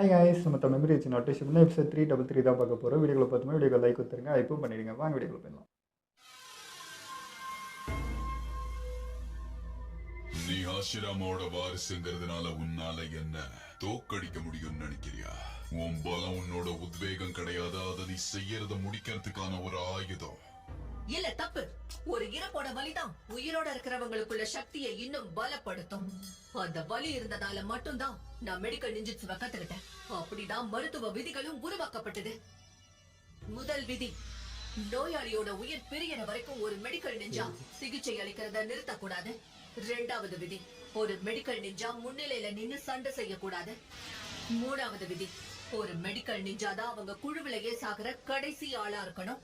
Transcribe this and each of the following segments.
Hi guys, நம்ம Tamil memory வச்சு notation பண்ண எபிசோட் 333 தான் பார்க்க போகிறோம். வீடியோக்குள்ள பார்த்துமா வீடியோக்கு லைக் கொடுத்துருங்க, ஹைப்பும் பண்ணிடுங்க. வாங்க வீடியோக்குள்ள போயிடலாம். நீ ஆஷிராமோட வாரிசுங்கிறதுனால உன்னால என்ன தோக்கடிக்க முடியும்னு நினைக்கிறியா? உன் பலம் உன்னோட உத்வேகம் கிடையாது, அதை நீ செய்யறத முடிக்கிறதுக்கான ஒரு ஆயுதம். இல்ல, தப்பு. ஒரு இறப்போட வலிதான் உயிரோட இருக்கிறவங்களுக்குள்ள சக்தியை இன்னும் பலப்படுத்தும். அந்த வலி இருந்ததால மட்டும்தான் நான் மெடிக்கல் நிஞ்சிட்சுவை கத்துக்கிட்டேன். அப்படிதான் மருத்துவ விதிகளும் உருவாக்கப்பட்டது. முதல் விதி, நோயாளியோட உயிர் பிரியற வரைக்கும் ஒரு மெடிக்கல் நிஞ்சா சிகிச்சை அளிக்கிறத நிறுத்தக்கூடாது. இரண்டாவது விதி, ஒரு மெடிக்கல் நிஞ்சா முன்னிலையில நின்னு சண்டை செய்யக்கூடாது. மூணாவது விதி, ஒரு மெடிக்கல் நிஞ்சா தான் அவங்க குழுவிலேயே சாகுற கடைசி ஆளா இருக்கணும்.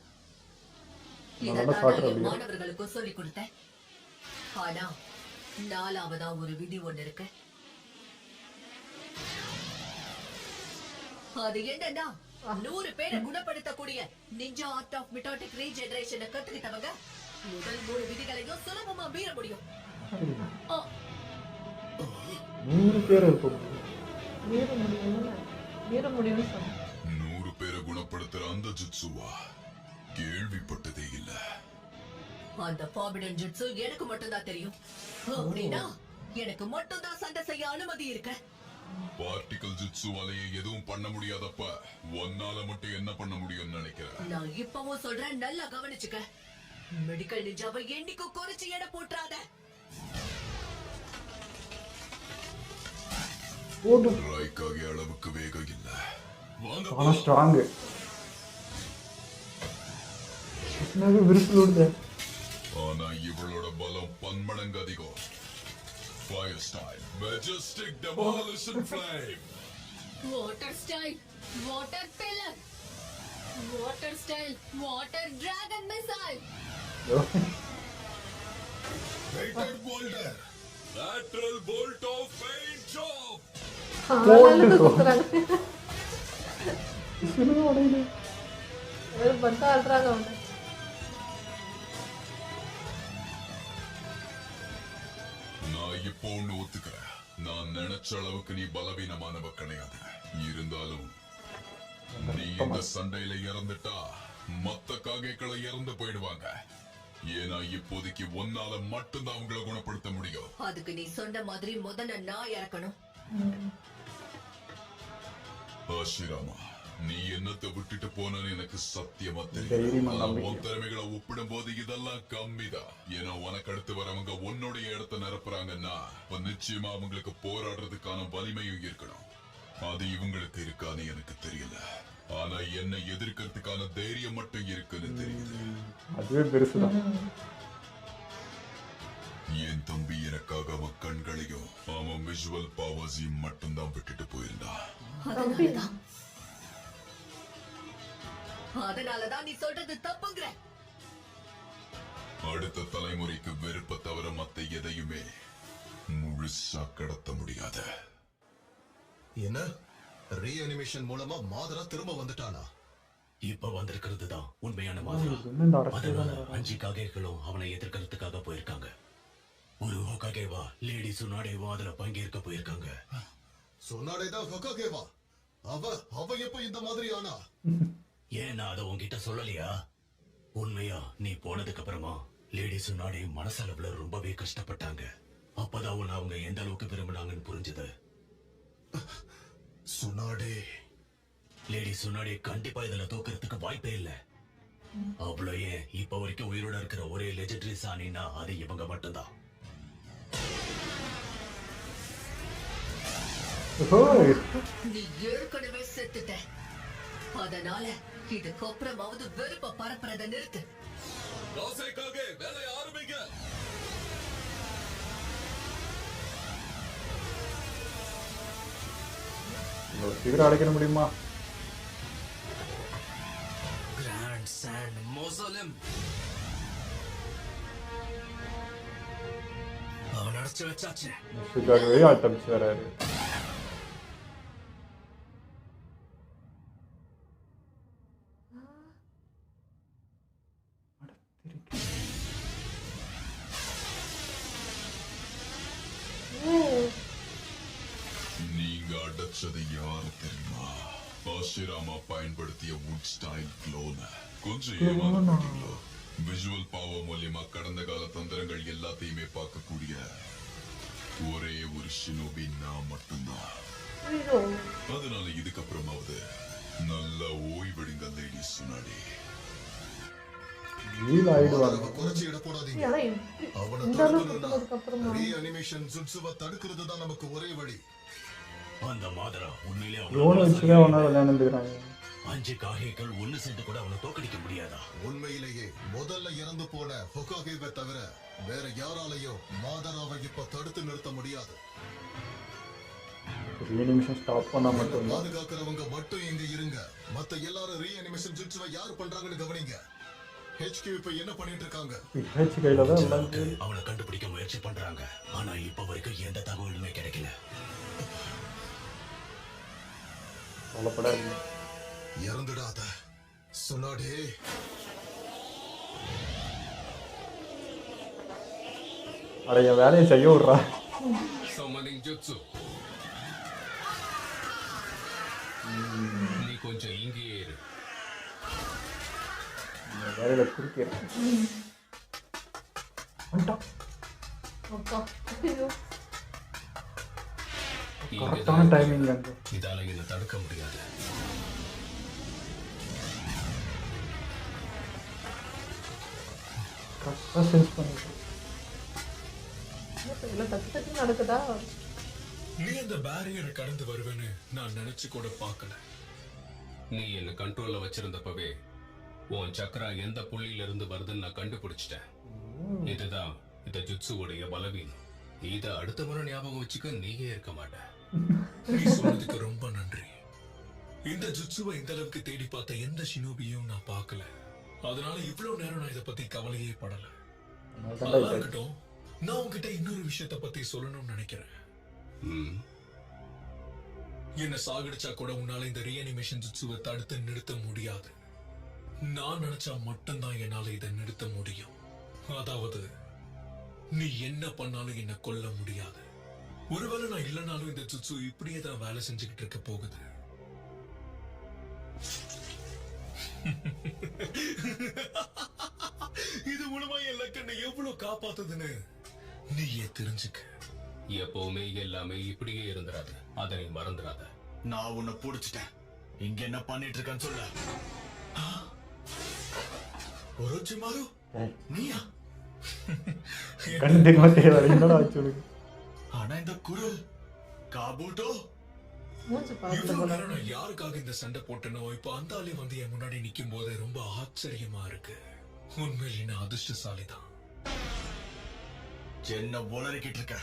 மாணவர்களுக்கும் சொல்லிக் கொடுத்தேன். ஆனா நாலாவதா ஒரு விதி ஒண்ணு இருக்கு. அது என்னன்னா, 100 பேரை குணப்படுத்தக்கூடிய நிஞ்சா ஆர்ட் ஆஃப் மிட்டாட்டிக் ரீஜெனரேஷனை கத்துக்கிட்டவங்க முதல் 3 விதிகளையும் சுலபமா மீற முடியும். 100 பேர் இருப்போம். மீற முடியும்னு சொன்ன. 100 பேரை குணப்படுத்துற அந்த ஜுட்சுவா கேள்விப்பட்டதே இல்ல. அந்த ஃபார்பிடன் ஜுட்சு எனக்கு மட்டும்தான் தெரியும். அப்படின்னா எனக்கு மட்டும்தான் சண்டை செய்ய அனுமதி இருக்கு. பார்ட்டிகல் ஜுட்சுவாலேயே எதுவும் பண்ண முடியாதப்ப ஒன்னால மட்டும் என்ன பண்ண முடியும்னு நினைக்கிறேன். நான் இப்பவும் சொல்றேன், நல்லா கவனிச்சுக்க. மெடிக்கல் நிஞ்சாவை என்னைக்கும் குறைச்சு எடை போட்டுறாத. ராய்க்காக அளவுக்கு வேகம் இல்ல. ஆனா ஸ்ட்ராங். விருப்பம். ஆனா இவளோட பலம் பன்மடங்கு அதிகம். Fire style, majestic demolition flame. Water style, water pillar. Water style, water dragon missile. Weighted boulder, lateral bolt of paint job. ಬಂತ ಅಲ್ರಾಗ ಅವನು. நான் இப்போ ஒண்ணு ஒத்துக்கிறேன். நான் நினைச்ச அளவுக்கு நீ பலவீனமானவ கிடையாது. இருந்தாலும் நீ இந்த சண்டையில இறந்துட்டா மத்த காகைகளை இறந்து போயிடுவாங்க. ஏன்னா இப்போதைக்கு ஒன்னால மட்டும்தான் அவங்களை குணப்படுத்த முடியும். அதுக்கு நீ சொன்ன மாதிரி முதல்ல நான் இறக்கணும். ஆஷிராமா, நீ என்னத்தை விட்டுட்டு போனன்னு எனக்கு சத்தியமா தெரியும். உன் திறமைகளை ஒப்பிடும் போது இதெல்லாம் கம்மிதான். ஏன்னா உனக்கு அடுத்து வரவங்க உன்னுடைய இடத்தை நிரப்புறாங்கன்னா நிச்சயமா அவங்களுக்கு போராடுறதுக்கான வலிமையும் இருக்கணும். அது இவங்களுக்கு இருக்கான்னு எனக்கு தெரியல. ஆனா என்னை எதிர்க்கிறதுக்கான தைரியம் மட்டும் இருக்குன்னு தெரியுது. அதுவே பெருசுதான். என் தம்பி எனக்காக அவன் கண்களையும் அவன் விஷுவல் பவர்ஸையும் மட்டும்தான் விட்டுட்டு போயிருந்தான். அதனாலதான் நீ சொல்றது தப்புங்கிற. அடுத்த தலைமுறைக்கு வெறுப்ப தவிர மத்த எதையுமே முழுசா கடத்த முடியாது. என்ன ரீஅனிமேஷன் மூலமா மாதரா திரும்ப வந்துட்டானா? இப்ப வந்திருக்கிறது தான் உண்மையான மாதரா. அதனால 5 காகைகளும் அவனை எதிர்க்கிறதுக்காக போயிருக்காங்க. ஒரு ஹோகாகேவா லேடி சுனாடேவா அதுல பங்கேற்க போயிருக்காங்க. சுனாடேதான் ஹோகாகேவா? அவ எப்ப இந்த மாதிரி ஆனா? ஏன் நான் அதை உன்கிட்ட சொல்லலையா? உண்மையா நீ போனதுக்கு அப்புறமா லேடி சுனாடே மனசளவுல ரொம்பவே கஷ்டப்பட்டாங்க. அப்பதான் உன்னை அவங்க எந்த அளவுக்கு விரும்பினாங்கன்னு புரிஞ்சது. சுனாடே லேடி சுனாடே கண்டிப்பா இதுல தோக்கிறதுக்கு வாய்ப்பே இல்ல. அவ்வளோ ஏன் இப்ப வரைக்கும் உயிரோட இருக்கிற ஒரே லெஜெண்டரி சாணின்னா அது இவங்க மட்டும்தான். நீ ஏற்கனவே செத்துட்ட. அதனால இதுக்கப்புறமாவது வெறுப்ப பரப்புறத நிறுத்து. வேலையை ஆரம்பிங்க. சீக்கிரம் அடைக்க முடியுமா? கிராண்ட் சாண்ட் மோசோலம் அவன் அடைச்சு வச்சாச்சு. இதுக்காகவே ஆட்டமிச்சு வராரு. நீங்க வச்சது யாரு தெரியுமா? ஆஷிராமா பயன்படுத்திய வுட் ஸ்டைல் க்ளோன. கொஞ்சம் ஏமாந்தீங்களோ? விஷுவல் பவர் மூலியமா கடந்த கால தந்திரங்கள் எல்லாத்தையுமே பார்க்கக்கூடிய ஒரே ஒரு ஷினோபி நான் மட்டும்தான். அதனால இதுக்கப்புறமாவது நல்ல ஓய்வெடுங்க லேடிஸ் முன்னாடி. வீல் ஆயிடுவாங்க. அவனை குறைச்சி இட போடாதீங்க. ஆனா எப்படி அவனை இந்த அளவுக்கு தடுக்கணும்னா கொடுத்ததுக்கு அப்புறமா ரீஅனிமேஷன் ஜுட்சுவை தடுக்கிறது தான் நமக்கு ஒரே வழி. அந்த மாதரா உண்மையிலே ட்ரோனை வச்சுதான் அவனால் விளையாண்டுக்கிறாங்க. 5 காகைகள் ஒண்ணு சேர்ந்து கூட அவனை தோக்கடிக்க முடியாதா? உண்மையிலேயே முதல்ல இறந்து போன ஹொகாகேவை தவிர வேற யாராலையும் மாதராவை இப்ப தடுத்து நிறுத்த முடியாது. ரீஅனிமேஷன் ஸ்டாப் பண்ணா என்னை மட்டும் பாதுகாக்கிறவங்க மட்டும் இங்க இருங்க. மத்த எல்லாரும் ரீஅனிமேஷன் ஜுட்சுவை யார் பண்றாங்கன்னு கவனிங்க. HQ இப்ப என்ன பண்ணிட்டு இருக்காங்க? ஹெச் கையில தான் எல்லாம் நமக்கு அவனை கண்டுபிடிக்க முயற்சி பண்றாங்க. ஆனா இப்ப வரைக்கும் எந்த தகவலுமே கிடைக்கல. கவலைப்படாதீங்க. இறந்துடாத சொன்னாடே. அட என் வேலையை செய்ய விட்றா. Summoning jutsu. நீ கொஞ்சம் இங்கேயே இரு. இந்த வேலையில குறுக்கிறேன். வந்துட்டான். அப்பா. ஐயோ. கரெக்டான டைமிங் அங்கே. இதால என்ன தடுக்க முடியாது. கரெக்டாக சென்ஸ் பண்ணிட்டு. எல்லாம் டக்கு டக்கு நடக்குதா? நீ அந்த பேரியரை கடந்து வருவேன்னு நான் நினைச்சு கூட பார்க்கல. நீ என்ன கண்ட்ரோல்ல வச்சிருந்தப்பவே உன் சக்கரா எந்த புள்ளியில இருந்து வருதுன்னு நான் கண்டுபிடிச்சிட்டேன். இதுதான் இந்த ஜுட்சுவோடைய பலவீனம். இத அடுத்த முறை ஞாபகம் வச்சுக்க நீயே இருக்க மாட்ட. நீ சொன்னதுக்கு ரொம்ப நன்றி. இந்த ஜுட்சுவை இந்த அளவுக்கு தேடி பார்த்த எந்த ஷினோபியும் நான் பார்க்கல. அதனால இவ்வளவு நேரம் நான் இதை பத்தி கவலையே படல. அதெல்லாம் இருக்கட்டும், நான் உன்கிட்ட இன்னொரு விஷயத்த பத்தி சொல்லணும்னு நினைக்கிறேன். என்ன சாகடிச்சா கூட உன்னால இந்த ரீஅனிமேஷன் ஜுட்சுவை தடுத்து நிறுத்த முடியாது. நான் நினைச்சா மட்டும்தான் என்னால இதை நிறுத்த முடியும். அதாவது நீ என்ன பண்ணாலும் என்ன கொல்ல முடியாது. ஒருவேளை நான் இல்லைனாலும் இந்த ஜுட்சு இப்படியே தான் வேலை செஞ்சுக்கிட்டு இருக்க போகுது. இது மூலமா என் லக்கண்ணை எவ்வளவு காப்பாத்துதுன்னு நீயே தெரிஞ்சுக்க. எப்பவுமே எல்லாமே இப்படியே இருந்துராது. அதை நீ மறந்துடாத. நான் உன்னை புடிச்சிட்டேன். இங்க என்ன பண்ணிட்டு இருக்கேன்னு சொல்ல. ஒரோச்சிமாரு, நீயா? கண்ணு தெரியுமா தெரியல. என்னடா ஆச்சு உனக்கு? ஆனா இந்த குரல் காபூட்டோ. மூஞ்சி பார்க்கல இவ்வளவு போல. நேரம் நான் யாருக்காக இந்த சண்டை போட்டனோ இப்ப அந்த ஆளே வந்து என் முன்னாடி நிக்கும் போது ரொம்ப ஆச்சரியமா இருக்கு. உண்மையிலே நான் அதிர்ஷ்டசாலிதான். என்ன உளறிக்கிட்டு இருக்க?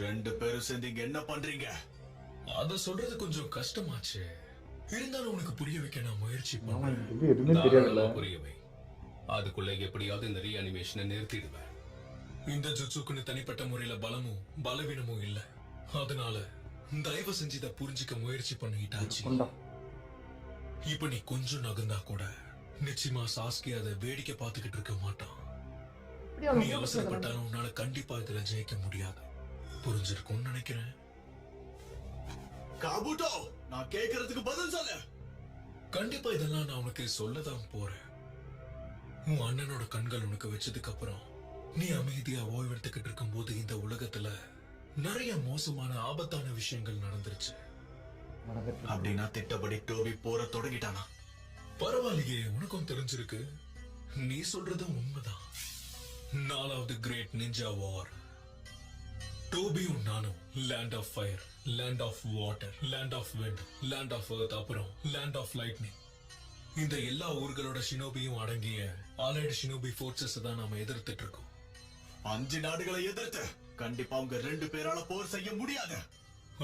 2 பேரும் சேர்ந்து இங்க என்ன பண்றீங்க? அத சொல்றது கொஞ்சம் கஷ்டமாச்சு. இருந்தாலும் உனக்கு புரிய வைக்க நான் முயற்சி ஆமா, பண்ணேன். இது எதுவுமே தெரியல. தாராளமா புரியவை. அதுக்குள்ள எப்படியாவது இந்த ரீஅனிமேஷனை நிறுத்திடுவேன். இந்த ஜுட்சுக்குன்னு தனிப்பட்ட முறையில பலமும் பலவீனமும் இல்ல. அதனால தயவு செஞ்சு இதை புரிஞ்சுக்க முயற்சி பண்ணிட்டாச்சு. கொண்டா. இப்ப நீ கொஞ்சம் நகர்ந்தா கூட நிச்சயமா சாஸ்கி அதை வேடிக்கை பார்த்துக்கிட்டு இருக்க மாட்டான். இப்படி அவனை நீ மூஞ்சி அவசரப்பட்டாலும் உன்னால கண்டிப்பா இதுல ஜெயிக்க முடியாது. புரிஞ்சிருக்கும்னு நினைக்கிறேன். காபூட்டோ, நான் கேக்குறதுக்கு பதில் சொல்லு. கண்டிப்பா இதெல்லாம் நான் உனக்கு சொல்லதான் போறேன். உன் அண்ணனோட கண்கள் உனக்கு வச்சதுக்கு அப்புறம் நீ அமைதியா ஓய்வெடுத்துக்கிட்டு இருக்கும் போது இந்த உலகத்துல நிறைய மோசமான ஆபத்தான விஷயங்கள் நடந்துருச்சு. அப்படின்னா திட்டப்படி டோபி போற தொடங்கிட்டானா? பரவாயில்லையே, உனக்கும் தெரிஞ்சிருக்கு. நீ சொல்றதும் உண்மைதான். 4வது கிரேட் நிஞ்சா வார். டோபியும் நானும் land of fire, land of water, land of wind, land of earth, அப்புறம் லேண்ட் ஆஃப் லைட்னிங். இந்த எல்லா ஊர்களோட ஷினோபியும் அடங்கிய ஆலைடு ஷினோபி ஃபோர்ஸஸ் தான் நாம எதிர்த்துட்டு இருக்கோம். 5 நாடுகளை எதிர்த்து கண்டிப்பா உங்க 2 பேரால போர் செய்ய முடியாது.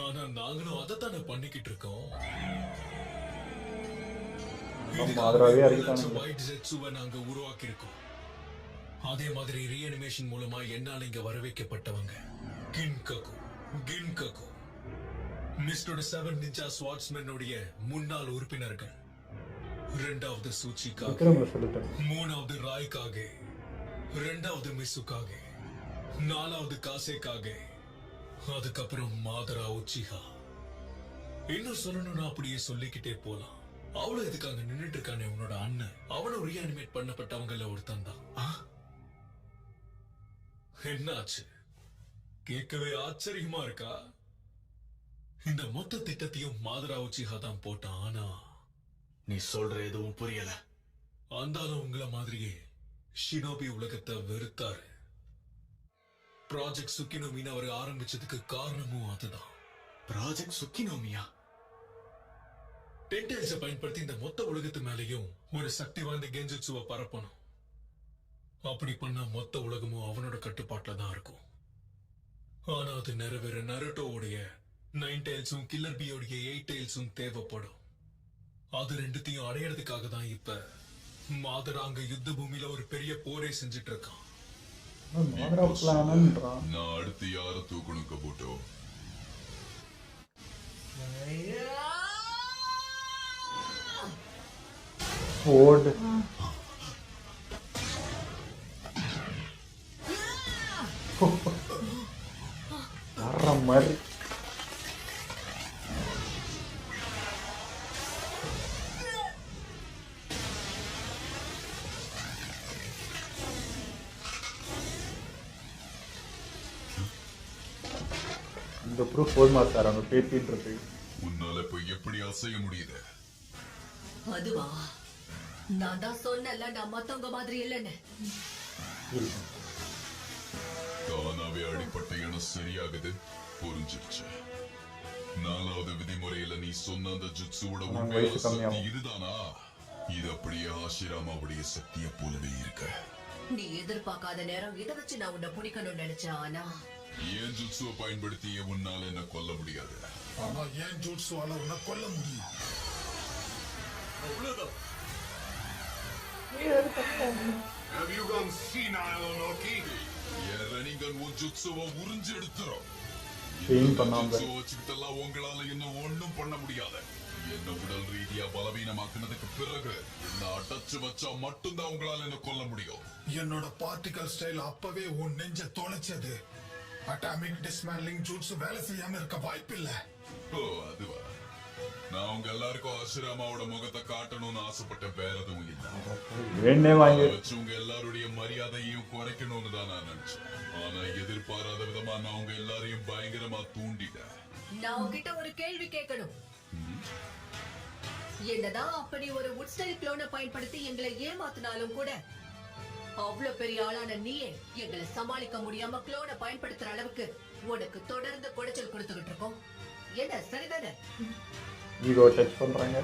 ஆனா நாங்களும் அதைத்தானே பண்ணிக்கிட்டு இருக்கோம். மாதிராவே அறிவித்தானுங்க. ஒயிட் ஜெட்சுவை நாங்க உருவாக்கி இருக்கோம். அதே மாதிரி ரீஅனிமேஷன் மூலமா என்னால இங்க வர வைக்கப்பட்டவங்க கின்ககு, மிஸ்டர் 7 நிஞ்சா ஸ்வாட்ஸ்மேனுடைய முன்னாள் உறுப்பினர்கள். 2வது சூச்சிகாகே, விக்ரம்ல சொல்லிட்டேன். 3வது ராய்காகே, 2வது மிசுகாகே, 4வது காசேகாகே, அதுக்கப்புறம் மாதரா உச்சிஹா. இன்னும் சொல்லணும்னா அப்படியே சொல்லிக்கிட்டே போலாம். அவ்வளவு இதுக்கு அங்க நின்னுட்டு இருக்கானே உன்னோட அண்ணன், அவனும் ரீஅனிமேட் பண்ணப்பட்டவங்கள ஒருத்தன் தான். என்னாச்சு? கேட்கவே ஆச்சரியமா இருக்கா? இந்த மொத்த திட்டத்தையும் மாதரா உச்சிஹா தான் போட்டான். ஆனா நீ சொல்ற எதுவும் புரியல. அந்தாலும் உங்கள மாதிரியே ஷினோபி உலகத்தை வெறுத்தாரு. ப்ராஜெக்ட் சுக்கினோமின்னு அவர் ஆரம்பிச்சதுக்கு காரணமும் அதுதான். ப்ராஜெக்ட் சுக்கினோமியா? டென்டைல்ஸை பயன்படுத்தி இந்த மொத்த உலகத்து மேலேயும் ஒரு சக்தி வாய்ந்த கெஞ்சுட்சுவை பரப்பணும். அப்படி பண்ணா மொத்த உலகமும் அவனோட கட்டுப்பாட்டுல தான் இருக்கும். ஆனா அது நிறைவேற நருட்டோவுடைய 9 டைல்ஸும் கில்லர் பியோடைய 8 டைல்ஸும் தேவைப்படும். அது ரெண்டுத்தையும் அடையறதுக்காக தான் இப்ப மாதரா அங்க யுத்த பூமியில ஒரு பெரிய போரே செஞ்சுட்டு இருக்கான். மாதரா பிளான்ன்றான். நான் அடுத்து யார தூக்கணும் கபூட்டோ? ஓடு வர்ற மாதிரி இந்த ப்ரூஃப் போதுமா சார் அவங்க பேசிட்டு? உன்னால இப்ப எப்படி அசைய முடியுது? அதுவா, நான் தான் சொன்னல நான் மத்தவங்க மாதிரி இல்லைன்னு. தானாவே அடிப்பட்ட இடம் சரியாகுது, புரிஞ்சிருச்சு. 4வது விதிமுறையில நீ சொன்ன அந்த ஜுட்சுவோட உண்மையான சக்தி இதுதானா? இது அப்படியே ஆஷிராமாவுடைய சக்திய போலவே இருக்க. நீ எதிர்பார்க்காத நேரம் இதை வச்சு நான் உன்னை பிடிக்கணும்னு நினைச்சேன். ஆனா ஏன் ஜுட்சுவை பயன்படுத்தி உன்னால என்ன கொல்ல முடியாது? ஆனா ஏன் ஜூட்ஸுவால உன்னை கொல்ல முடியும்? அவ்வளவுதான். Have you gone senile, Onoki? என் ரணிகன் உன் ஜுட்சுவை உறிஞ்சு எடுத்துரும். வச்சுக்கிட்டெல்லாம் உங்களால என்ன ஒண்ணும் பண்ண முடியாது. என்ன உடல் ரீதியா பலவீனமாக்குனதுக்கு பிறகு என்ன அடைச்சு வச்சா மட்டும்தான் உங்களால என்ன கொல்ல முடியும். என்னோட பார்ட்டிகல் ஸ்டைல் அப்பவே உன் நெஞ்ச தொலைச்சது. அட்டாமிக் டிஸ்மேண்ட்லிங் ஜூட்ஸ் வேலை செய்யாம இருக்க வாய்ப்பில்லை. ஓ, அதுவா? நான் உங்க எல்லாருக்கும் ஆசிராமாவோட முகத்தை காட்டணும்னு ஆசைப்பட்டேன், வேற எதுவும் இல்ல. வேணே வாங்கி வச்சு உங்க எல்லாருடைய மரியாதையும் குறைக்கணும்னு தான் நான் நினைச்சேன். ஆனா எதிர்பாராத விதமா நான் உங்க எல்லாரையும் பயங்கரமா தூண்டிட்டேன். நான் உன்கிட்ட ஒரு கேள்வி கேட்கணும். என்னதான் அப்படி ஒரு உட்ஸ்டைல் குளோனை பயன்படுத்தி எங்களை ஏமாத்தினாலும் கூட அவ்வளவு பெரிய ஆளான நீயே எங்களை சமாளிக்க முடியாம குளோனை பயன்படுத்துற அளவுக்கு உனக்கு தொடர்ந்து குடைச்சல் கொடுத்துக்கிட்டு இருக்கோம். என்ன சரிதானே? ஈகோ டச் பண்றாங்க.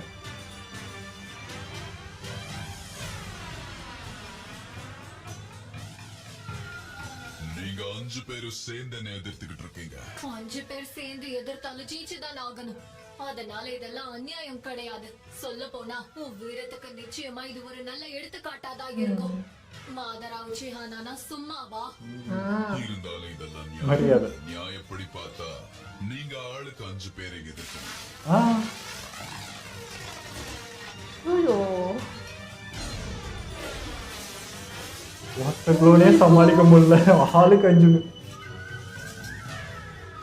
நீங்க 5 பேரும் சேர்ந்து என்ன எதிர்த்துக்கிட்டு இருக்கீங்க. 5 பேர் சேர்ந்து எதிர்த்தாலும் ஜெயிச்சுதான் ஆகணும். அதனால இதெல்லாம் அநியாயம் கிடையாது. சொல்ல போனா உன் வீரத்துக்கு நிச்சயமா இது ஒரு நல்ல எடுத்துக்காட்டாதான் இருக்கும். மாதரா உச்சிஹானா சும்மாவா? இருந்தாலும் இதெல்லாம் மரியாதை. நியாயப்படி பார்த்தா நீங்க ஆளுக்கு 5 பேரை எதிர்க்கணும். ஐயோ, ஒத்த குளோனே சமாளிக்க முடியல, ஆளுக்கு 5.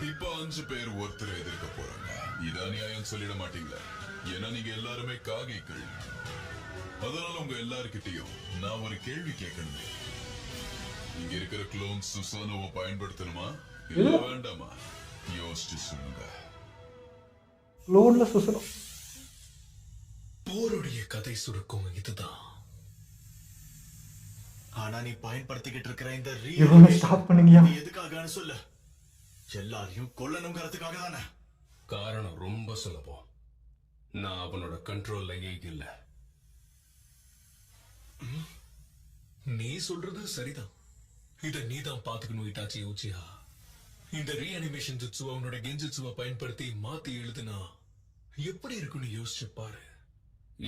இப்ப 5 பேர் ஒருத்தரை எதிர்க்க போறாங்க. இது அநியாயம் சொல்லிட மாட்டீங்களா? ஏன்னா நீங்க எல்லாருமே காகைகள். அதனால உங்க எல்லார்கிட்டயும் நான் ஒரு கேள்வி கேட்கணும். இங்க இருக்கிற குளோன் சுசானோவை பயன்படுத்தணுமா இல்ல வேண்டாமா? யோசிச்சு சொல்லுங்க. குளோன்ல சுசனம். போருடைய கதை சுருக்கம் இதுதான். ஆனா நீ பயன்படுத்திக்கிட்டு இருக்கிற இந்த இவனை ஸ்டாப் பண்ணுங்கயா. நீ எதுக்காகன்னு சொல்லு. எல்லாரையும் கொல்லணுங்கிறதுக்காக தானே? காரணம் ரொம்ப சுலபம். நான் அவனோட கண்ட்ரோல்லையே இல்ல. நீ சொல்றது சரிதான். இத நீதான் பாத்துக்கணும் இட்டாச்சி உச்சிஹா. இந்த ரீஅனிமேஷன் ஜுட்சுவை அவனோட கெஞ்சுட்சுவை பயன்படுத்தி மாத்தி எழுதுனா எப்படி இருக்குன்னு யோசிச்சு பாரு.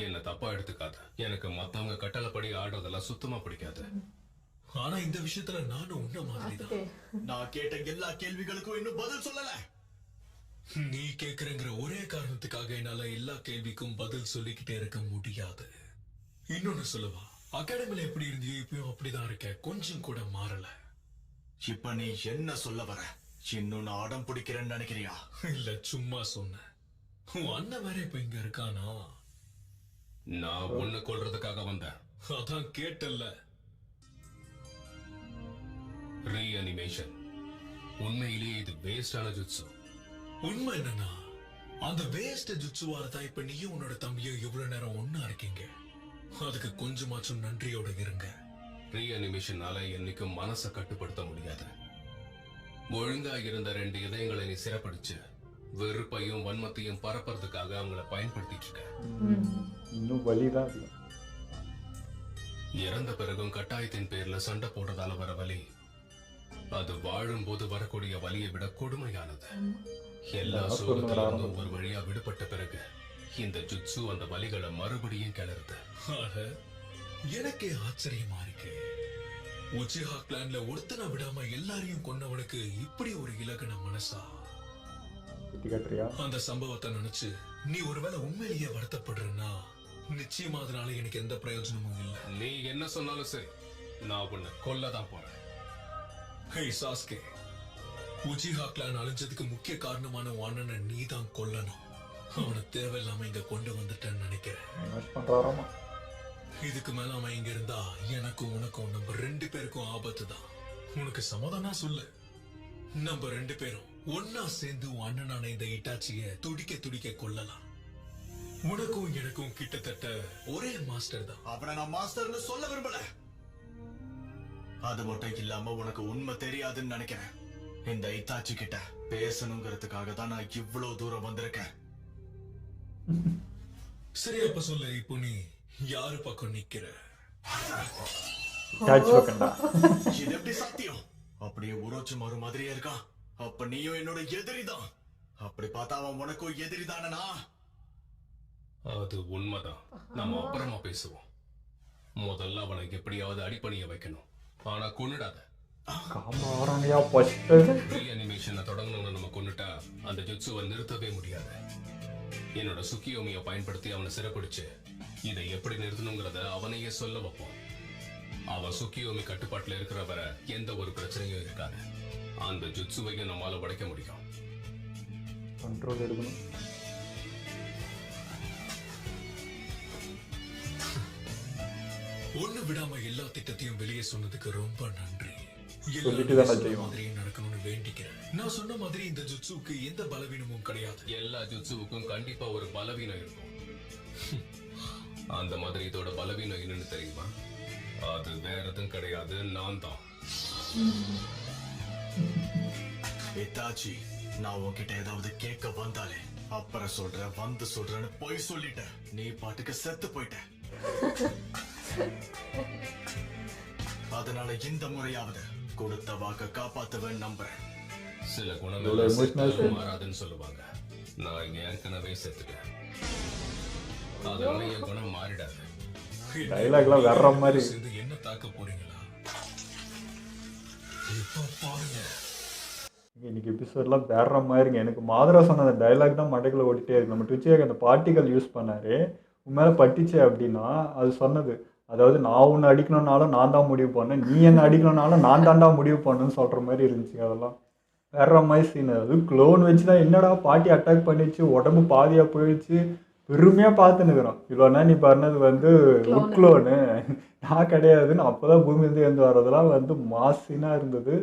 என்ன தப்பா எடுத்துக்காத. எனக்கு மத்தவங்க கட்டளைப்படி ஆடுறதெல்லாம் சுத்தமா பிடிக்காது. ஆனா இந்த விஷயத்துல நானும் உன்ன மாதிரிதான். நான் கேட்ட எல்லா கேள்விகளுக்கும் இன்னும் பதில் சொல்லல. நீ கேக்குறங்கிற ஒரே காரணத்துக்காக என்னால எல்லா கேள்விக்கும் பதில் சொல்லிக்கிட்டே இருக்க முடியாது. இன்னொன்னு சொல்லவா, அகாடமில எப்படி இருந்தியோ இப்பயும் அப்படிதான் இருக்க. கொஞ்சம் கூட மாறல. இப்ப நீ என்ன சொல்ல வர? இன்னும் நான் அடம் பிடிக்கிறேன்னு நினைக்கிறியா? இல்ல, சும்மா சொன்ன. உன் அண்ணன் வேற இப்ப இங்க இருக்கானா? நான் உன்னை கொல்றதுக்காக வந்தேன். அதான் கேட்டல்ல. ரீஅனிமேஷன் உண்மையிலேயே இது வேஸ்டான ஜுட்சு. உண்மை என்னன்னா, அந்த வேஸ்ட் ஜுட்சுவால தான் இப்ப நீயும் உன்னோட தம்பியும் இவ்வளவு நேரம் ஒண்ணா இருக்கீங்க. அதுக்கு கொஞ்சமாச்சும் நன்றியோட இருங்க. ரீஅனிமேஷனால என்னைக்கும் மனசை கட்டுப்படுத்த முடியாது. ஒழுங்கா இருந்த 2 இதயங்களை நீ சிறப்பிடிச்சு வெறுப்பையும் வன்மத்தையும் பரப்புறதுக்காக அவங்கள பயன்படுத்திட்டு இருக்க. இன்னும் வலிதான் அதிகம். இறந்த பிறகும் கட்டாயத்தின் பேர்ல சண்டை போடுறதால வர வலி, அது வாழும்போது வரக்கூடிய வலியை விட கொடுமையானது. எல்லா சோகத்திலிருந்தும் ஒரு வழியா விடுபட்ட பிறகு இந்த ஜுட்சு அந்த வலிகளை மறுபடியும் கிளறுது. எனக்கே ஆச்சரியமா இருக்கு. உச்சிஹா கிளான்ல ஒருத்தனை விடாம எல்லாரையும் கொன்னவனுக்கு இப்படி ஒரு இலகுன மனசா? அந்த சம்பவத்தை நினைச்சு நீ ஒருவேளை உண்மையிலேயே வருத்தப்படுறன்னா நிச்சயமா அதனால எனக்கு எந்த பிரயோஜனமும் இல்லை. நீ என்ன சொன்னாலும் சரி, நான் உன்னை கொல்லதான் போறேன். ஹே சாஸ்கே, உச்சிஹா கிளான் அழிஞ்சதுக்கு முக்கிய காரணமான அண்ணனை நீ தான் கொல்லணும். அவனை தேவையில்லாம இங்க கொண்டு வந்துட்டேன்னு நினைக்கிறேன். இதுக்கு மேல அவன் இங்க இருந்தா எனக்கும் உனக்கும் நம்ம 2 பேருக்கும் ஆபத்து தான். உனக்கு சமாதானம் சொல்லு. நம்ம 2 பேரும் ஒன்னா சேர்ந்து உன் அண்ணனான இந்த இட்டாச்சிய துடிக்க துடிக்க கொல்லலாம். உனக்கும் எனக்கும் கிட்டத்தட்ட ஒரே மாஸ்டர் தான். அவனை நான் மாஸ்டர்னு சொல்ல விரும்பல. அது மட்டும் இல்லாம உனக்கு உண்மை தெரியாதுன்னு நினைக்கிறேன். இந்த இத்தாச்சி கிட்ட பேசணுங்கிறதுக்காக தான் நான் இவ்வளவு தூரம் வந்திருக்கேன். சரி, அப்ப சொல்லு, இப்போ நீ யாரு பக்கம் நிக்கிற? இது எப்படி சாத்தியம்? அப்படியே உரோச்சு மாறு மாதிரியே இருக்கான். அப்ப நீயும் என்னோட எதிரிதான். அப்படி பார்த்தா அவன் உனக்கும் எதிரிதானா? அது உண்மைதான். நம்ம அப்புறமா பேசுவோம். முதல்ல அவனை எப்படியாவது அடிப்பணிய வைக்கணும். ஆனா கொன்னுடாத. ரீஅனிமேஷனை தொடங்கணும்னு நம்ம கொன்னுட்டா அந்த ஜுட்சுவை நிறுத்தவே முடியாது. என்னோட சுக்கியோமியை பயன்படுத்தி அவனை சிறப்பிடிச்சு இதை எப்படி நிறுத்தணுங்கிறத அவனையே சொல்ல வைப்போம். அவன் சுக்கியோமி கட்டுப்பாட்டுல இருக்கிற வரை எந்த ஒரு பிரச்சனையும் இருக்காது. அந்த ஜுட்சுவையும் நம்மால உடைக்க முடியும். கண்ட்ரோல் எடுக்கணும். ஒண்ணு விடாம எல்லா திட்டத்தையும் வெளியே சொன்னதுக்கு ரொம்ப நன்றி. மாதிரியும் நடக்கணும்னு வேண்டிக்கிறேன். நான் சொன்ன மாதிரி இந்த ஜுட்சுவுக்கு எந்த பலவீனமும் கிடையாது. எல்லா ஜுட்சுவுக்கும் கண்டிப்பா ஒரு பலவீனம் இருக்கும். அந்த மாதிரி இதோட பலவீனம் என்னன்னு தெரியுமா? அது வேற எதுவும் கிடையாது, நான் தான். இத்தாச்சி, நான் உன்கிட்ட ஏதாவது கேட்க வந்தாலே அப்புறம் சொல்றேன் வந்து சொல்றேன்னு போய் சொல்லிட்ட. நீ பாட்டுக்கு செத்து போயிட்ட. அதனால இந்த முறையாவது கொடுத்த வாக்க காப்பாத்துவேன் நம்புறேன். சில குணங்கள் மாறாதுன்னு சொல்லுவாங்க. நான் இங்க ஏற்கனவே செத்துட்டேன். அதனால என் குணம் மாறிடாது. டைலாக்லாம் வேற மாதிரி. என்ன தாக்க போறீங்களா? இப்ப பாருங்க. இன்னைக்கு எபிசோட்லாம் வேற மாதிரிங்க. எனக்கு மாதரா சொன்ன அந்த டைலாக் தான் மண்டைக்குள்ள ஓடிட்டே இருக்கு. நம்ம ட்விச்சருக்கு அந்த பார்ட்டிகல் யூஸ் பண்ணாரு, உண்மையில பட்டிச்சே அப்படின்னா அது சொன்னது. அதாவது நான் உன்னை அடிக்கணும்னாலும் நான் தான் முடிவு பண்ணேன், நீ என்ன அடிக்கணும்னாலும் நான் தாண்டா முடிவு பண்ணுன்னு சொல்கிற மாதிரி இருந்துச்சு. அதெல்லாம் வேற மாதிரி சீன். அது க்ளோன் வச்சு தான் என்னடா பாட்டி அட்டாக் பண்ணிச்சு, உடம்பு பாதியாக போயிடுச்சு, பெருமையாக பார்த்துன்னுக்குறோம். இவ்வளோனா நீ பண்ணது வந்து உட்க்ளோனு, நான் கிடையாதுன்னு அப்போ தான் பூமியிலேருந்து எழுந்து வர்றதெல்லாம் வந்து மாசினாக இருந்தது.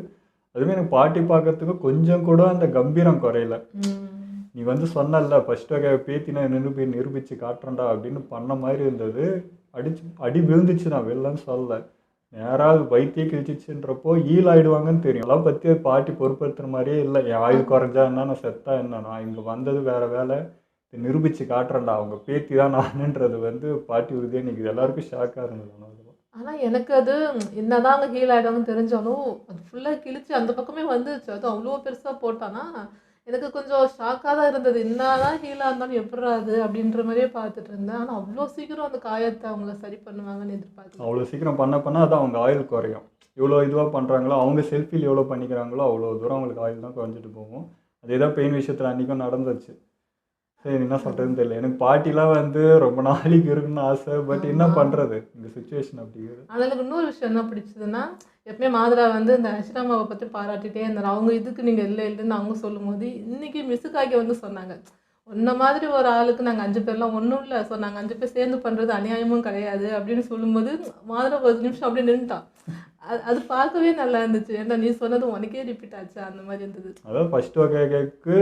அதுவுமே எனக்கு பாட்டி பார்க்கறதுக்கு கொஞ்சம் கூட அந்த கம்பீரம் குறையல. நீ வந்து சொன்னல ஃபர்ஸ்ட் வகை பேத்தி நான் நிரூபிச்சு காட்டுறேன்டா அப்படின்னு பண்ண மாதிரி இருந்தது. அடி விழுந்துச்சு, நான் வெளிலன்னு சொல்லலை, நேராக வைத்திய கிழிச்சிச்சுன்றப்போ ஈல் ஆகிடுவாங்கன்னு தெரியும். அதெல்லாம் பற்றி பாட்டி பொறுப்படுத்துகிற மாதிரியே இல்லை. என் ஆயுள் குறைஞ்சா என்ன, நான் செத்தா என்ன, நான் இங்கே வந்தது வேறு வேலை, நிரூபித்து காட்டுறேன்டா அவங்க பேத்தி தான் நானுன்றது வந்து பாட்டி உறுதியாக நிற்குது. எல்லாருக்கும் ஷாக்காக இருந்தது. ஆனால் எனக்கு அது என்னதான் அங்கே ஹீல் ஆகிடுவாங்கன்னு தெரிஞ்சாலும் அது ஃபுல்லாக கிழிச்சு அந்த பக்கமே வந்துச்சு. அது அவ்வளோ பெருசாக போட்டானா எனக்கு கொஞ்சம் ஷாக்காக தான் இருந்தது. என்னதான் ஹீலாக இருந்தாலும் எப்படா அது அப்படின்ற மாதிரியே பார்த்துட்டு இருந்தேன். ஆனால் அவ்வளோ சீக்கிரம் அந்த காயத்தை அவங்கள சரி பண்ணுவாங்கன்னு எதிர்பார்த்தேன். அவ்வளோ சீக்கிரம் பண்ண அது அவங்க ஆயுள் குறையும். இவ்வளோ இதுவாக பண்ணுறாங்களோ, அவங்க செல்ஃபில் எவ்வளோ பண்ணிக்கிறாங்களோ அவ்வளோ தூரம் அவங்களுக்கு ஆயுள் தான் குறைஞ்சிட்டு போகும். அதே தான் பெயின் விஷயத்தில் அன்றைக்கும் நடந்துச்சு. சரி, என்ன சொல்கிறதுன்னு தெரியல. எனக்கு பாட்டிலாம் வந்து ரொம்ப நாளைக்கு இருக்குன்னு ஆசை, பட் என்ன பண்ணுறது, இந்த சுச்சுவேஷன் அப்படி இருக்குது. ஆனால் எனக்கு இன்னொரு விஷயம் என்ன பிடிச்சதுன்னா, எப்பவுமே மாதரா வந்து இந்த அஷ்ராமாவை பற்றி பாராட்டிகிட்டே இருந்தார். அவங்க இதுக்கு நீங்கள் இல்லைன்னு அவங்க சொல்லும் போது இன்றைக்கி மிசுக்காகி வந்து சொன்னாங்க, உன்ன மாதிரி ஒரு ஆளுக்கு நாங்கள் 5 பேர்லாம் ஒன்றும் இல்லை, ஸோ நாங்கள் 5 பேர் சேர்ந்து பண்ணுறது அநியாயமும் கிடையாது அப்படின்னு சொல்லும்போது மாதிரி ஒரு நிமிஷம் அப்படியே நின்றுட்டான். அது பார்க்கவே நல்லா இருந்துச்சு. ஏன்டா நீ சொன்னது உனக்கே ரிப்பீட் ஆச்சு அந்த மாதிரி இருந்தது. அதாவது ஃபர்ஸ்ட் வகைக்கு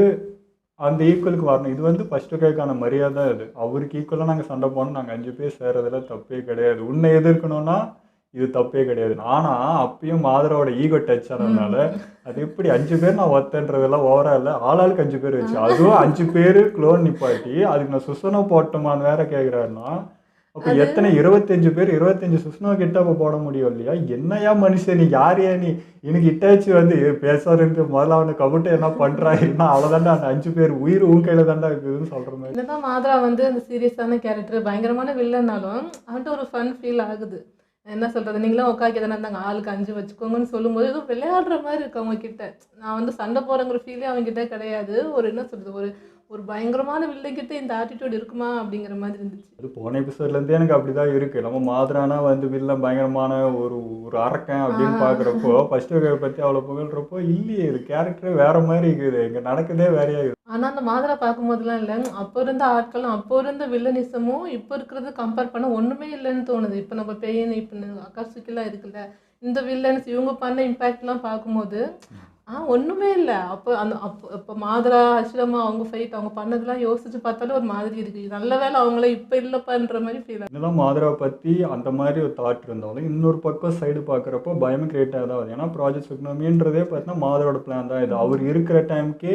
அந்த ஈக்குவலுக்கு வரணும். இது வந்து ஃபர்ஸ்ட் வகைக்கான மரியாதை. அது அவருக்கு ஈக்குவலாக நாங்கள் சண்டை போனோம், நாங்கள் 5 பேர் சேர்றதுல தப்பே கிடையாது. உன்னை எதிர்க்கணும்னா இது தப்பே கிடையாது. ஆனால் அப்பயும் மாதரோட ஈகோ டச் ஆனதுனால அது எப்படி 5 பேர் நான் ஒத்தன்றதெல்லாம் ஓவரா இல்லை, ஆளாளுக்கு 5 பேர் வச்சு, அதுவும் 5 பேர் க்ளோன் நிப்பாட்டி அதுக்கு நான் சுசனம் போட்டோமான்னு வேற கேட்குறாருன்னா அப்போ எத்தனை 25 பேர் 25 சுஷ்மா கிட்ட அப்போ போட முடியும் இல்லையா? என்னையா மனுஷன் நீ, யாரையா நீ? எனக்கு இட்டாச்சு வந்து பேசாருக்கு முதல்ல அவனை கபட்டை என்ன பண்ணுறாருன்னா அவ்வளோதாண்டா, அந்த 5 பேர் உயிர் உன் கையில் தாண்டா இருக்குதுன்னு சொல்கிற மாதிரி. என்னதான் மாதரா வந்து அந்த சீரியஸான கேரக்டர் பயங்கரமான வில்லன்னாலும் அவன்கிட்ட ஒரு ஃபன் ஃபீல் ஆகுது. என்ன சொல்கிறது, நீங்களும் உட்காக்கி தானே இருந்தாங்க, ஆளுக்கு 5 வச்சுக்கோங்கன்னு சொல்லும்போது ஏதோ விளையாடுற மாதிரி இருக்கு அவங்க கிட்ட. நான் வந்து சண்டை போகிறங்கிற ஃபீலே அவங்ககிட்ட கிடையாது. ஒரு என்ன சொல்கிறது, ஒரு பயங்கரமான வில்லைக்கிட்ட இந்த ஆட்டிடியூட் இருக்குமா அப்படிங்கிற மாதிரி இருந்துச்சு. அது போன எபிசோட்லேருந்தே எனக்கு அப்படி தான் இருக்குது. நம்ம மாதரானா வந்து வில்லன் பயங்கரமான ஒரு ஒரு அரக்கன் அப்படின்னு பார்க்குறப்போ ஃபர்ஸ்ட் வகையை பற்றி அவ்வளோ புகழ்கிறப்போ இல்லையே, இது கேரக்டரே வேறு மாதிரி இருக்குது, இங்கே நடக்குதே வேறையா இருக்குது. ஆனால் அந்த மாதரா பார்க்கும்போதெல்லாம் இல்லை, அப்போ இருந்த ஆட்களும் அப்போ இருந்த வில்லனிசமும் இப்போ இருக்கிறது கம்பேர் பண்ண ஒன்றுமே இல்லைன்னு தோணுது. இப்போ நம்ம பெயின் இப்போ அக்காசுக்கெல்லாம் இருக்குல்ல, இந்த வில்லன்ஸ் இவங்க பண்ண இம்பேக்ட்லாம் பார்க்கும்போது ஒன்றுமே இல்லை. அப்போ மாதரா அஷ்ரமா அவங்க ஃபைட் அவங்க பண்ணதெல்லாம் யோசிச்சு பார்த்தாலும் ஒரு மாதிரி இருக்கு. நல்ல வேலை அவங்கள இப்போ இல்லைப்பான்ற மாதிரி ஃபீல். என்னதான் மாதராவை பற்றி அந்த மாதிரி ஒரு தாட் இருந்தாலும் இன்னொரு பக்கம் சைடு பார்க்குறப்போ பயமே கிரியேட் ஆகுது. ஏன்னா ப்ராஜெக்ட் சுக்னமின்றதே பார்த்தீங்கன்னா மாதரோட பிளான் தான் இது. அவர் இருக்கிற டைமுக்கே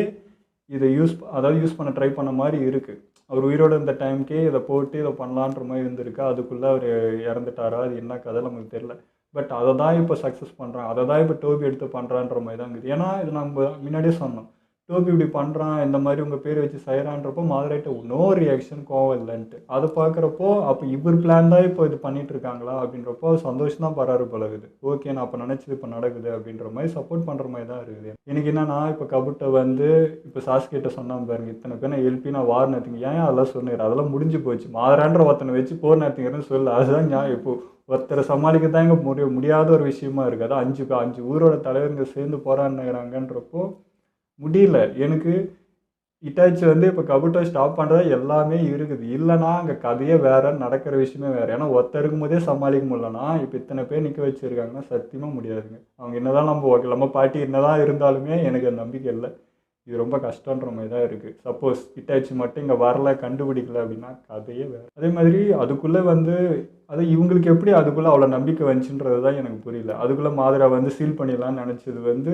இதை யூஸ் பண்ண ட்ரை பண்ண மாதிரி இருக்குது. அவர் உயிரோடு இருந்த டைமுக்கே இதை போட்டு இதை பண்ணலான்ற மாதிரி இருந்திருக்கு. அதுக்குள்ளே அவர் இறந்துட்டாரா, அது என்ன கதை நமக்கு தெரியல. பட் அதை தான் இப்போ சக்ஸஸ் பண்ணுறான், அதை தான் இப்போ டோபி எடுத்து பண்ணுறான்ற மாதிரி தான் இருக்குது. ஏன்னா இது நம்ம முன்னாடியே சொன்னோம், டோபி இப்படி பண்ணுறான் இந்த மாதிரி உங்கள் பேர் வச்சு செய்கிறான்றப்போ மாதரைட்ட நோ ரியாக்ஷன், கோவம் இல்லைன்ட்டு. அதை பார்க்குறப்போ அப்போ இவர் பிளான் தான் இப்போ இது பண்ணிட்டு இருக்காங்களா அப்படின்றப்போ சந்தோஷம் தான் பராறு பழகுது. ஓகே நான் அப்போ நினச்சது இப்போ நடக்குது அப்படின்ற மாதிரி சப்போர்ட் பண்ணுற மாதிரி தான் இருக்குது. எனக்கு என்னன்னா இப்போ கபுட்டை வந்து இப்போ சாஸ்கிட்ட சொன்னான் பாருங்க, இத்தனை பேர் நான் எழுப்பி நான் வார் நடத்திங்க, ஏன் அதெல்லாம் சொன்னீர், அதெல்லாம் முடிஞ்சு போச்சு, மாதரான்ற ஒருத்தனை வச்சு போர் நடத்திங்கிறன்னு சொல்லு. அதுதான் நான் இப்போ ஒருத்தரை சமாளிக்க தான் இங்கே முடியாத ஒரு விஷயமா இருக்குது. அதான் 5 ஊரோட தலைவருங்க சேர்ந்து போராடுறாங்கன்றப்போ முடியல. எனக்கு இட்டாச்சி வந்து இப்போ கபுட்டை ஸ்டாப் பண்ணுறதா எல்லாமே இருக்குது. இல்லைனா அங்கே கதையே வேறு, நடக்கிற விஷயமே வேறு. ஏன்னா ஒருத்தர் இருக்கும்போதே சமாளிக்க முடியலன்னா இப்போ இத்தனை பேர் நிற்க வச்சுருக்காங்கன்னா சத்தியமாக முடியாதுங்க. அவங்க என்னதான் நம்ம பாட்டி என்னதான் இருந்தாலுமே எனக்கு அந்த நம்பிக்கை இல்லை. இது ரொம்ப கஷ்டன்ற மாதிரி தான் இருக்குது. சப்போஸ் இட்டாச்சி மட்டும் இங்கே வரல, கண்டுபிடிக்கல அப்படின்னா கதையே வேறு. அதே மாதிரி அதுக்குள்ளே வந்து அது இவங்களுக்கு எப்படி அதுக்குள்ளே அவ்வளோ நம்பிக்கை வந்துச்சுன்றது தான் எனக்கு புரியல. அதுக்குள்ளே மாதரா வந்து சீல் பண்ணிடலான்னு நினச்சது வந்து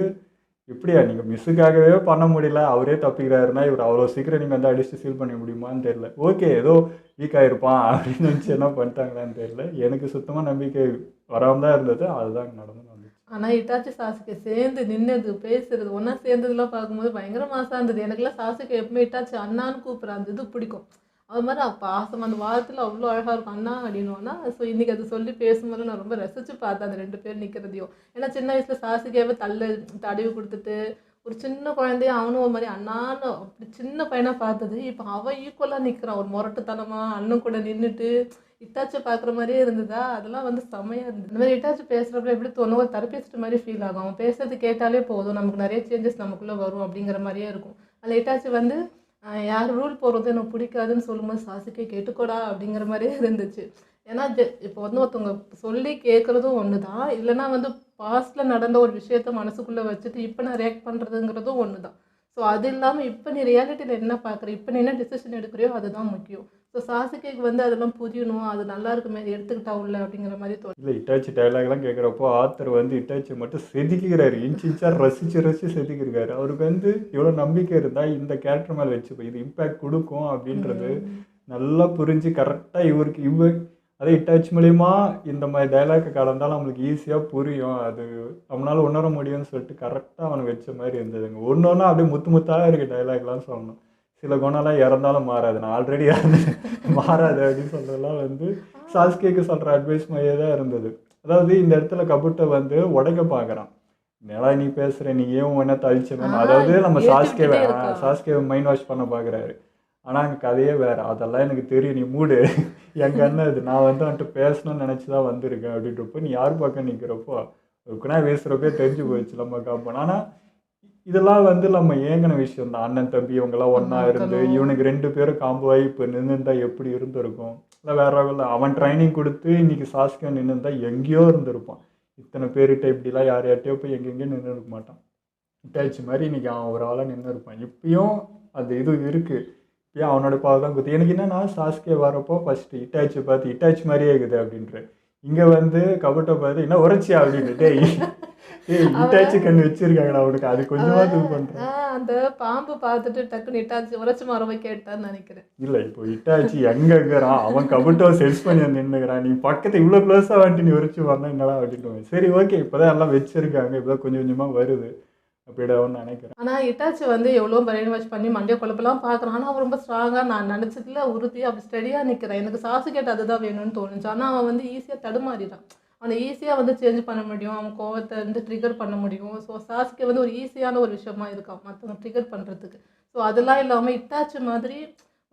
எப்படியா, நீங்கள் மிஸ்ஸுக்காகவே பண்ண முடியல, அவரே தப்பிக்கிறாருன்னா இவர் அவ்வளோ சீக்கிரம் நீங்கள் வந்து அடிச்சுட்டு சீல் பண்ண முடியுமான்னு தெரியல. ஓகே ஏதோ வீக் ஆகிருப்பான் அப்படின்னு நினச்சி என்ன பண்ணிட்டாங்களான்னு தெரியல. எனக்கு சுத்தமாக நம்பிக்கை வராமல் தான் இருந்தது. அதுதான் நடந்து. ஆனால் இட்டாச்சி சாசுகே சேர்ந்து நின்னது பேசுறது ஒன்றா சேர்ந்ததுலாம் பார்க்கும்போது பயங்கர மாசாக இருந்தது. எனக்குலாம் சாசுகே எப்பவுமே இட்டாச்சி அண்ணான்னு கூப்பிட்ற அந்த இது பிடிக்கும். அது மாதிரி பாசம் அந்த வாரத்தில் அவ்வளோ அழகாக இருக்கும் அண்ணா அப்படின்னுவோன்னா. ஸோ இன்றைக்கி அது சொல்லி பேசும்போது நான் ரொம்ப ரசித்து பார்த்தேன் அந்த 2 பேர் நிற்கிறதையும். ஏன்னா சின்ன வயசில் சாசுகேவை தடவி கொடுத்துட்டு ஒரு சின்ன குழந்தைய அவனும் ஒரு மாதிரி அண்ணான்னு அப்படி சின்ன பையனாக பார்த்தது. இப்போ அவன் ஈக்குவலாக நிற்கிறான், ஒரு முரட்டுத்தனமாக அண்ணன் கூட நின்றுட்டு இட்டாச்சி பார்க்குற மாதிரியே இருந்ததா. அதெல்லாம் வந்து செம்மையாக இருந்தது. இந்த மாதிரி இட்டாச்சி பேசுகிறப்ப எப்படி தோணும், ஒரு தெரப்பிஸ்ட் மாதிரி ஃபீல் ஆகும். அவன் பேசுறது கேட்டாலே போதும், நமக்கு நிறைய சேஞ்சஸ் நமக்குள்ளே வரும் அப்படிங்கிற மாதிரியே இருக்கும். அதில் இட்டாச்சி வந்து யார் ரூல் போடுறது எனக்கு பிடிக்காதுன்னு சொல்லும்போது சாசுகே கேட்டுக்கோடா அப்படிங்கிற மாதிரியே இருந்துச்சு. ஏன்னா இப்போ வந்து ஒருத்தவங்க சொல்லி கேட்குறதும் ஒன்று தான், இல்லைனா வந்து பாஸ்ட்டில் நடந்த ஒரு விஷயத்த மனசுக்குள்ளே வச்சுட்டு இப்போ நான் ரியாக்ட் பண்ணுறதுங்கிறதும் ஒன்று தான். ஸோ அது இல்லாமல் இப்போ நீ ரியாலிட்டியில் என்ன பார்க்குற, இப்போ நீ என்ன டிசிஷன் எடுக்கிறியோ அதுதான் முக்கியம். ஸோ சாசுகேக்கு வந்து அதெல்லாம் புரியணும், அது நல்லா இருக்குமே எடுத்துக்கிட்டா உள்ள அப்படிங்கிற மாதிரி தோணும். இல்லை இட்டாச்சி டைலாக்லாம் கேட்குறப்போ ஆத்தர் வந்து இட்டாச்சி மட்டும் செதுக்கிறாரு, இன்ச்சாக ரசித்து செதுக்கிருக்காரு. அவருக்கு வந்து இவ்வளோ நம்பிக்கை இருந்தால் இந்த கேரக்டர் மேலே வச்சுப்போம், இது இம்பேக்ட் கொடுக்கும் அப்படின்றது நல்லா புரிஞ்சு கரெக்டாக அதே இட்டாச்சி மூலிமா இந்த மாதிரி டைலாக்கை கலந்தாலும் நம்மளுக்கு ஈஸியாக புரியும், அது நம்மளால் உணர முடியும்னு சொல்லிட்டு கரெக்டாக அவனுக்கு வச்ச மாதிரி இருந்ததுங்க. ஒன்று ஒன்றா அப்படியே முத்தாக இருக்குது டைலாக்லாம் சொல்லணும். சில குணம்லாம் இறந்தாலும் மாறாது, நான் ஆல்ரெடி மாறாது அப்படின்னு சொல்கிறதெல்லாம் வந்து சாஸ்கேக்கு சொல்கிற அட்வைஸ் மாதிரியே தான் இருந்தது. அதாவது இந்த இடத்துல கபுட்டை வந்து உடைக்க பார்க்குறான். மேலா நீ பேசுகிற, நீ ஏன் என்ன தழிச்சவன், அதாவது நம்ம சாஸ்கேவை மைண்ட் வாஷ் பண்ண பார்க்குறாரு. ஆனால் அங்கே கதையே வேறு, அதெல்லாம் எனக்கு தெரியும், நீ மூடு என் கண்ணு அது, நான் வந்து வந்துட்டு பேசணும்னு நினச்சி தான் வந்திருக்கேன் அப்படின்றப்போ நீ யார் பக்கம் நிற்கிறப்போ இருக்குன்னா பேசுகிறப்பே தெரிஞ்சு போயிடுச்சு நம்ம காப்போம். ஆனால் இதெல்லாம் வந்து நம்ம ஏங்கின விஷயம் தான். அண்ணன் தம்பி இவங்கெல்லாம் ஒன்றா ஒண்ணா இருந்து இருக்கணும். இவனுக்கு 2 பேரும் காம்போ ஆகி இப்போ நின்றுருந்தா எப்படி இருந்திருக்கும். இல்லை வேற இல்லை, அவன் ட்ரைனிங் கொடுத்து இன்னைக்கு சாஸ்கா நின்றுருந்தா எங்கேயோ இருந்திருப்பான். இத்தனை பேர்கிட்ட இப்படிலாம் யார் யார்கிட்டயோ போய் எங்கெங்கேயோ நின்று இருக்க மாட்டான். இட்டாச்சி மாதிரி இன்னைக்கு அவன் ஒரு ஆளாக நின்று இருப்பான். இப்பயும் அது இது இருக்கு. இப்பயும் அவனோட பாவை தான் குத்து. எனக்கு என்னன்னா சாஸ்கே வரப்போ ஃபர்ஸ்ட் இட்டாச்சி பார்த்து இட்டாச்சி மாதிரியே இருக்குது அப்படின்ற. இங்கே வந்து கபட்டை பார்த்து என்ன உரைச்சியா அப்படின்னு. டேய் இட்டாச்சி கண்ணு வச்சிருக்காங்கடா அவனுக்கு, அது கொஞ்சமாக இது பண்ணுறேன். அந்த பாம்பு பார்த்துட்டு டக்குன்னு இட்டாச்சி உரைச்சி மரபை கேட்டான்னு நினைக்கிறேன். இல்லை இப்போ இட்டாச்சி எங்கே இருக்கிறான், அவன் கபட்டோ செல்ஸ் பண்ணி வந்து நின்றுக்கிறான், நீ பக்கத்து இவ்வளோ க்ளோஸாக வந்துட்டு நீ உரைச்சி வரணும் என்னடா அப்படின்னு. சரி ஓகே, இப்போதான் எல்லாம் வச்சிருக்காங்க, இப்போதான் கொஞ்சம் கொஞ்சமாக வருது அப்படிடான்னு நினைக்கிறேன். ஆனால் இட்டாச்சி வந்து எவ்வளோ பிரெயின் வாஷ் பண்ணி மண்டிய குழப்பெல்லாம் பார்க்குறான். ஆனால் அவன் ரொம்ப ஸ்ட்ராங்காக நான் நினச்சதுல உறுதியாக அப்படி ஸ்டடியாக நிற்கிறான். எனக்கு சாசுகேட் அதுதான் வேணும்னு தோணுச்சு. ஆனால் அவன் வந்து ஈஸியாக தடுமாறிடான். அவனை ஈஸியாக வந்து சேஞ்ச் பண்ண முடியும், அவன் கோவத்தை வந்து ட்ரிகர் பண்ண முடியும். ஸோ சாசுகே வந்து ஒரு ஈஸியான ஒரு விஷயமா இருக்கான் மற்றவங்க ட்ரிகர் பண்ணுறதுக்கு. ஸோ அதெல்லாம் இல்லாமல் இட்டாச்சி மாதிரி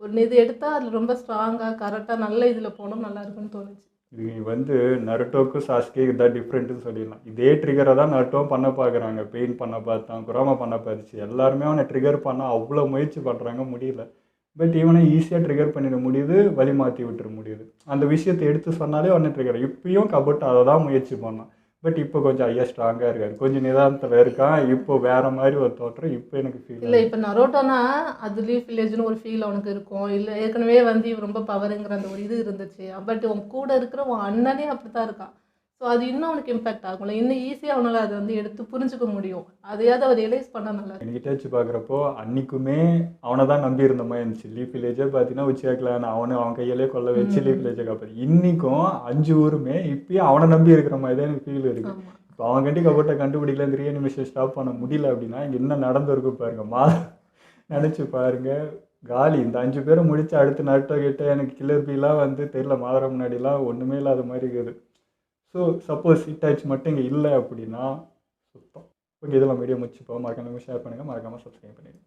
ஒரு இது எடுத்தால் அதில் ரொம்ப ஸ்ட்ராங்காக கரெக்டாக நல்ல இதில் போனோம் நல்லா இருக்குன்னு தோணுச்சு. இது வந்து நருட்டோக்கும் சாஸ்கே இதான் டிஃப்ரெண்ட்டுன்னு சொல்லிடலாம். இதே ட்ரிகரை தான் நருட்டோவும் பண்ண பார்க்குறாங்க. பெயின் பண்ண பார்த்தான், குராமா பண்ண பார்த்துச்சு, எல்லாருமே அவனை ட்ரிகர் பண்ண அவ்வளோ முயற்சி பண்ணுறாங்க, முடியல. பட் இவனை ஈஸியாக ட்ரிகர் பண்ணிட முடியுது, வழி மாற்றி விட்டுற முடியுது. அந்த விஷயத்தை எடுத்து சொன்னாலே உடனே ட்ரிகர். இப்பயும் கபட்டு அதை தான் முயற்சி பண்ணான். பட் இப்போ கொஞ்சம் ஐயா ஸ்ட்ராங்காக இருக்காரு, கொஞ்சம் நிதானத்தில் இருக்கான். இப்போ வேற மாதிரி ஒரு தோற்றம் இப்போ எனக்கு ஃபீல். இல்லை இப்போ நரோட்டோனா அது லீஃப் வில்லேஜ்னு ஒரு ஃபீல் அவனுக்கு இருக்கும். இல்லை ஏற்கனவே வந்து இவன் ரொம்ப பவருங்கிற அந்த ஒரு இது இருந்துச்சு. பட் உன் கூட இருக்கிற உன் அண்ணனே அப்படி தான் இருக்கான். ஸோ அது இன்னும் அவனுக்கு இம்பேக்ட் ஆகும்ல, இன்னும் ஈஸியாக அவனால் அதை வந்து எடுத்து புரிஞ்சுக்க முடியும். அதையாவது அவர் ரியலைஸ் பண்ணால் நல்லா இருக்கும். என்கிட்டாச்சு பார்க்குறப்போ அன்றைக்குமே அவனை தான் நம்பி இருந்த மாதிரி இருந்துச்சு. லீஃப் வில்லேஜே பார்த்தீங்கன்னா உச்சியாக்கலாம் அவன் கையிலே கொள்ள வச்சு லீஃப் வில்லேஜை காப்பாது. இன்றைக்கும் 5 ஊருமே இப்பயும் அவனை நம்பி இருக்கிற மாதிரி தான் எனக்கு ஃபீல் இருக்குது. ஆமாம். இப்போ அவன் கட்டி கபட்டை கண்டுபிடிக்கல, இந்த ரீஅனிமேஷன் ஸ்டாப் பண்ண முடியல அப்படின்னா இங்கே என்ன நடந்திருக்கும் பாருங்க. நினச்சி பாருங்க. காலி இந்த 5 பேரை முடிச்சு அடுத்து நட்டோ கிட்ட எனக்கு கில்லர் பீலாம் வந்து தெரியல, மாதம் முன்னாடிலாம் ஒன்றுமே இல்லாத மாதிரி இருக்குது. ஸோ சப்போஸ் இட்டாச்சி மட்டும் இங்கே இல்லை அப்படின்னா சுத்தம். ஓகே, இதெல்லாம் வீடியோ முடிச்சுப்போம். மறக்காம ஷேர் பண்ணுங்கள், மறக்காமல் சப்ஸ்கிரைப் பண்ணிடுங்க.